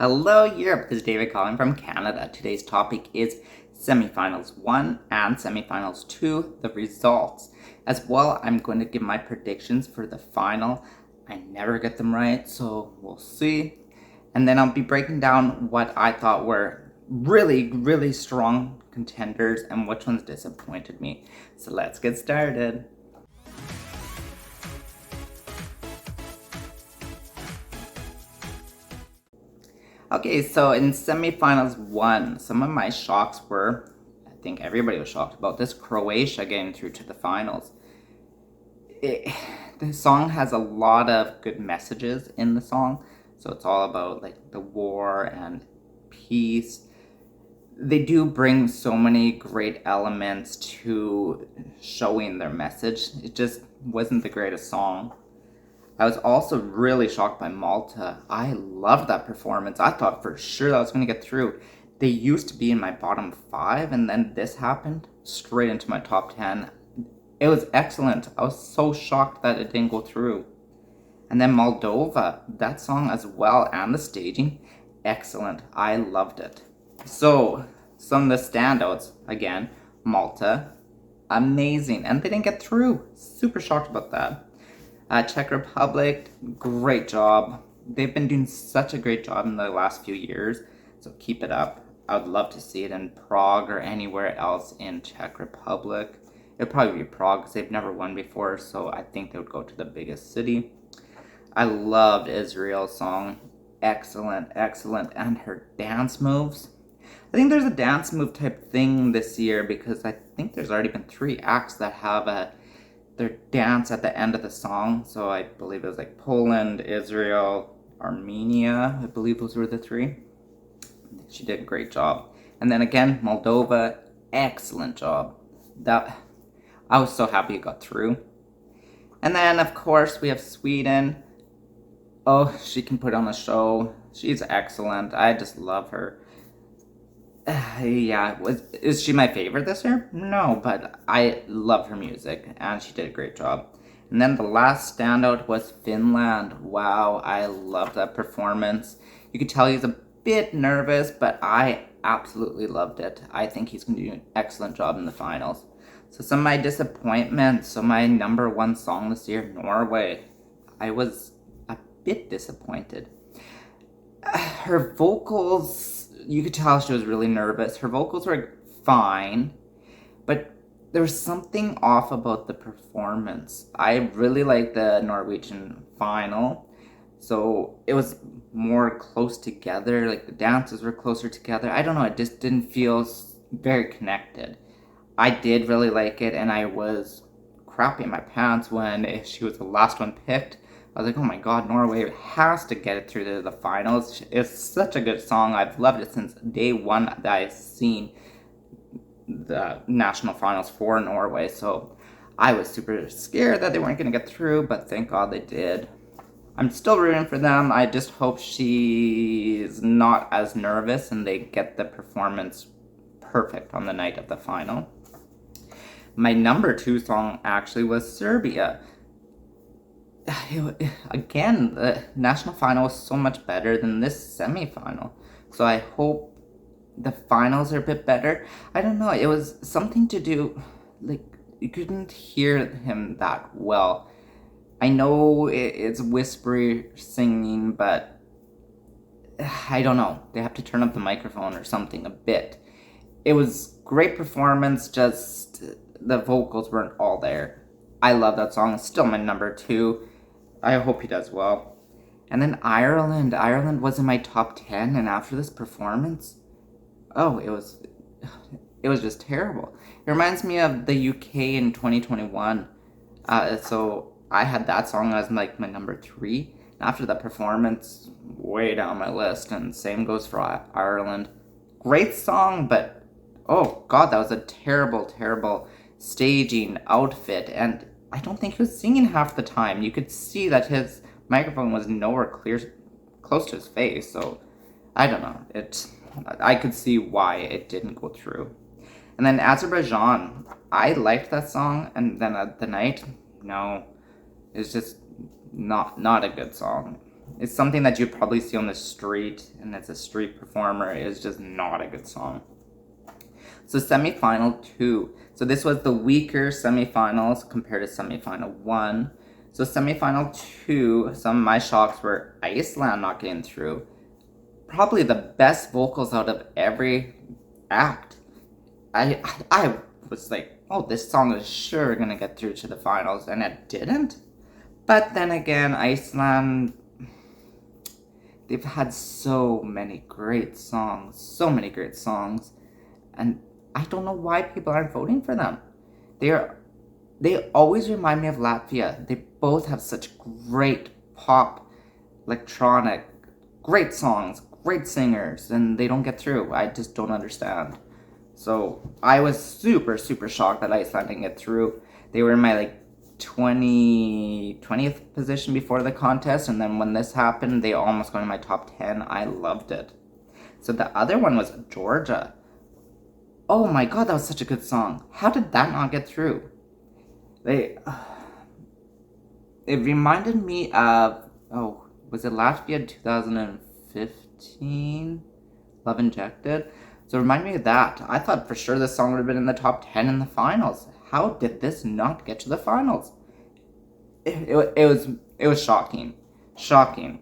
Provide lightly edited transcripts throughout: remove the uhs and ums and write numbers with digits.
Hello Europe, this is David calling from Canada. Today's topic is semifinals 1 and semifinals 2, the results. As well, I'm going to give my predictions for the final. I never get them right, so we'll see. And then I'll be breaking down what I thought were really strong contenders and which ones disappointed me. So let's get started. Okay, so in semifinals 1, some of my shocks were, I think everybody was shocked about this, Croatia getting through to the finals. The song has a lot of good messages in the song, so it's all about like the war and peace. They do bring so many great elements to showing their message. It just wasn't the greatest song. I was also really shocked by Malta. I loved that performance. I thought for sure that was going to get through. They used to be in my bottom 5, and then this happened straight into my top 10. It was excellent. I was so shocked that it didn't go through. And then Moldova, that song as well, and the staging, excellent. I loved it. So, some of the standouts, again, Malta, amazing. And they didn't get through. Super shocked about that. Czech Republic, great job. They've been doing such a great job in the last few years, so keep it up. I would love to see it in Prague or anywhere else in Czech Republic. It would probably be Prague because they've never won before, so I think they would go to the biggest city. I loved Israel's song. Excellent, and her dance moves. I think there's a dance move type thing this year because I think there's already been 3 acts that have their dance at the end of the song. So I believe it was like Poland, Israel, Armenia. I believe those were the 3. She did a great job. And then again, Moldova, excellent job. I was so happy it got through. And then of course we have Sweden. Oh, she can put on a show. She's excellent. I just love her. Is she my favorite this year? No, but I love her music, and she did a great job. And then the last standout was Finland. Wow, I love that performance. You could tell he's a bit nervous, but I absolutely loved it. I think he's going to do an excellent job in the finals. So some of my disappointments. So my number 1 song this year, Norway. I was a bit disappointed. Her vocals, you could tell she was really nervous. Her vocals were fine, but there was something off about the performance. I really liked the Norwegian final, so it was more close together, like the dances were closer together. I don't know, it just didn't feel very connected. I did really like it, and I was crapping my pants when she was the last one picked. I was like, oh my god, Norway has to get it through to the finals. It's such a good song. I've loved it since day 1 that I've seen the national finals for Norway. So I was super scared that they weren't going to get through, but thank god they did. I'm still rooting for them. I just hope she's not as nervous and they get the performance perfect on the night of the final. My number 2 song actually was Serbia. Again, the national final was so much better than this semi-final. So I hope the finals are a bit better. I don't know, it was something to do, like, you couldn't hear him that well. I know it's whispery singing, but I don't know. They have to turn up the microphone or something a bit. It was great performance, just the vocals weren't all there. I love that song. It's still my number 2. I hope he does well. And then Ireland. Ireland was in my top 10, and after this performance, it was just terrible. It reminds me of the UK in 2021. So I had that song as like my number 3. And after that performance, way down my list, and same goes for Ireland. Great song, but oh god, that was a terrible staging outfit, and I don't think he was singing half the time. You could see that his microphone was nowhere close to his face, so I don't know. I could see why it didn't go through. And then Azerbaijan, I liked that song, and then at the night, no, it's just not a good song. It's something that you'd probably see on the street, and it's a street performer. It's just not a good song. So semifinal 2. So this was the weaker semifinals compared to semifinal 1. So semifinal 2, some of my shocks were Iceland not getting through. Probably the best vocals out of every act. I was like, oh, this song is sure gonna get through to the finals, and it didn't. But then again, Iceland, they've had so many great songs, and I don't know why people aren't voting for them. They always remind me of Latvia. They both have such great pop, electronic, great songs, great singers, and they don't get through. I just don't understand. So I was super, super shocked that Iceland didn't get through. They were in my like 20th position before the contest, and then when this happened, they almost got in my top 10. I loved it. So the other one was Georgia. Oh my god, that was such a good song. How did that not get through? It reminded me of, oh, was it Latvia 2015? Love Injected? So it reminded me of that. I thought for sure this song would have been in the top 10 in the finals. How did this not get to the finals? It was shocking. Shocking.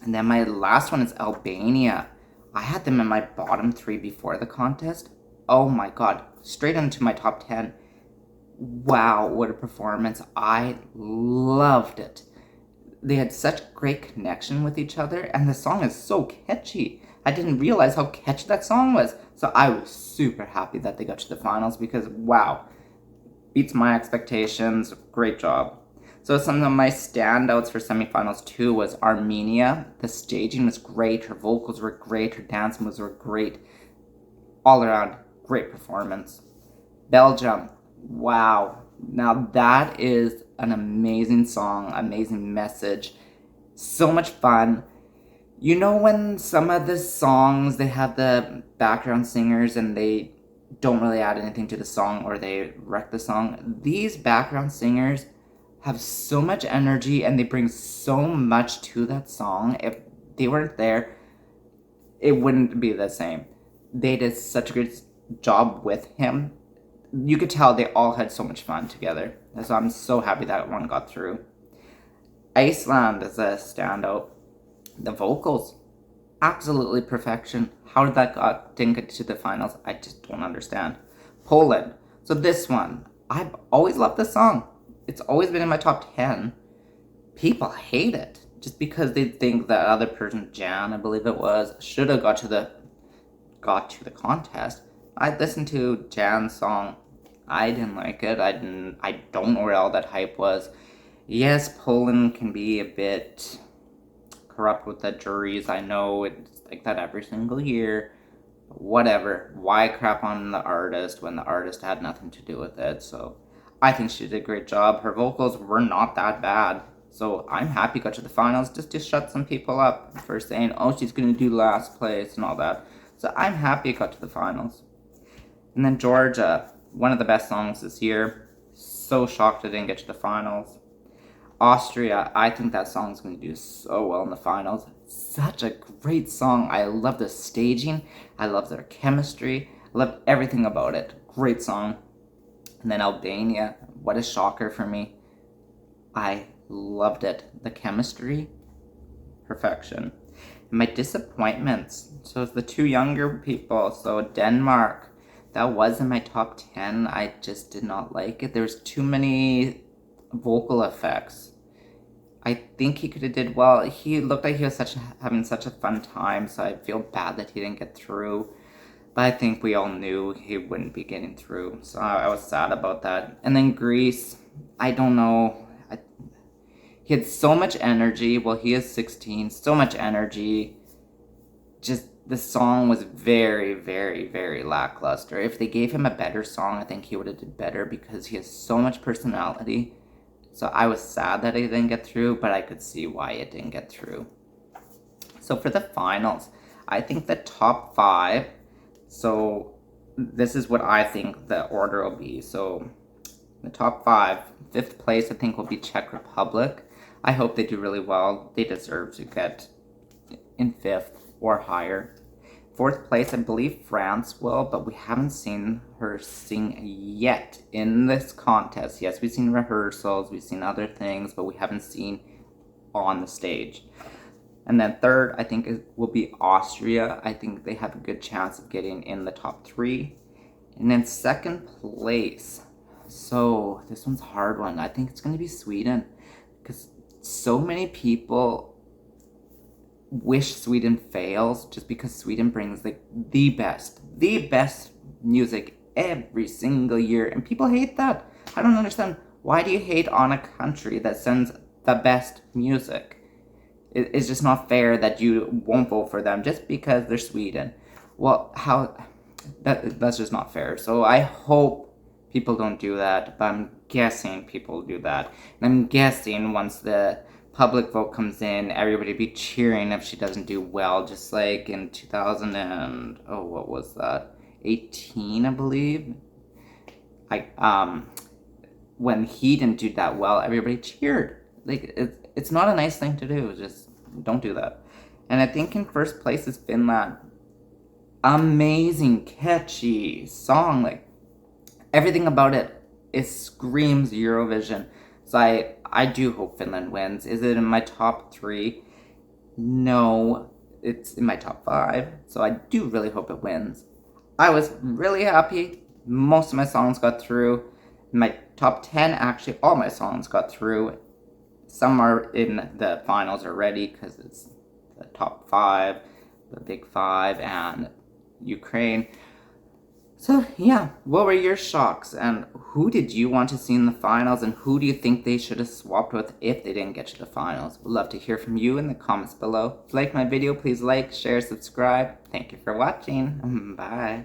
And then my last one is Albania. I had them in my bottom 3 before the contest. Oh my god. Straight into my top 10. Wow, what a performance. I loved it. They had such great connection with each other, and the song is so catchy. I didn't realize how catchy that song was. So I was super happy that they got to the finals because, wow, beats my expectations. Great job. So some of my standouts for semifinals 2 was Armenia. The staging was great. Her vocals were great. Her dance moves were great. All around, great performance. Belgium. Wow. Now that is an amazing song, amazing message. So much fun. You know when some of the songs, they have the background singers and they don't really add anything to the song or they wreck the song? These background singers have so much energy and they bring so much to that song. If they weren't there, it wouldn't be the same. They did such a good job with him. You could tell they all had so much fun together. So I'm so happy that one got through. Iceland is a standout. The vocals, absolutely perfection. How did that didn't get to the finals? I just don't understand. Poland. So this one, I've always loved this song. It's always been in my top 10. People hate it just because they think that other person, Jan, I believe it was, should have got to the contest. I listened to Jan's song. I didn't like it. I don't know where all that hype was. Yes, Poland can be a bit corrupt with the juries. I know it's like that every single year. Whatever. Why crap on the artist when the artist had nothing to do with it? So I think she did a great job. Her vocals were not that bad. So I'm happy got to the finals just to shut some people up for saying, oh, she's going to do last place and all that. So I'm happy it got to the finals. And then Georgia, one of the best songs this year. So shocked it didn't get to the finals. Austria, I think that song's going to do so well in the finals. Such a great song. I love the staging. I love their chemistry. I love everything about it. Great song. And then Albania, what a shocker for me. I loved it. The chemistry, perfection. And my disappointments, so it's the 2 younger people. So Denmark, that was in my top 10. I just did not like it. There's too many vocal effects. I think he could have did well. He looked like he was having such a fun time, so I feel bad that he didn't get through. But I think we all knew he wouldn't be getting through, so I was sad about that. And then Greece, I don't know. He had so much energy. Well, he is 16, so much energy. Just the song was very, very, very lackluster. If they gave him a better song, I think he would have did better because he has so much personality. So I was sad that it didn't get through, but I could see why it didn't get through. So for the finals, I think the top 5, so this is what I think the order will be. So the top 5, 5th place I think will be Czech Republic. I hope they do really well. They deserve to get in 5th or higher. 4th place, I believe France will, but we haven't seen her sing yet in this contest. Yes, we've seen rehearsals, we've seen other things, but we haven't seen on the stage. And then 3rd, I think it will be Austria. I think they have a good chance of getting in the top 3. And then 2nd place. So this one's a hard one. I think it's going to be Sweden, because so many people wish Sweden fails just because Sweden brings like the best music every single year, and people hate that. I don't understand. Why do you hate on a country that sends the best music? It's just not fair that you won't vote for them just because they're Sweden. Well, that's just not fair. So I hope people don't do that, but I'm guessing people do that. And I'm guessing once the public vote comes in, everybody be cheering if she doesn't do well, just like in 2000 and, oh, what was that? 18, I believe. When he didn't do that well, everybody cheered. Like, it's not a nice thing to do. Just don't do that. And I think in 1st place is Finland. Amazing, catchy song. Like, everything about it screams Eurovision. So I do hope Finland wins. Is it in my top 3? No, it's in my top 5. So I do really hope it wins. I was really happy. Most of my songs got through. My top 10, actually, all my songs got through. Some are in the finals already because it's the top 5, the big 5, and Ukraine. So yeah, what were your shocks, and who did you want to see in the finals, and who do you think they should have swapped with if they didn't get to the finals? Would love to hear from you in the comments below. If you like my video, please like, share, subscribe. Thank you for watching. Bye.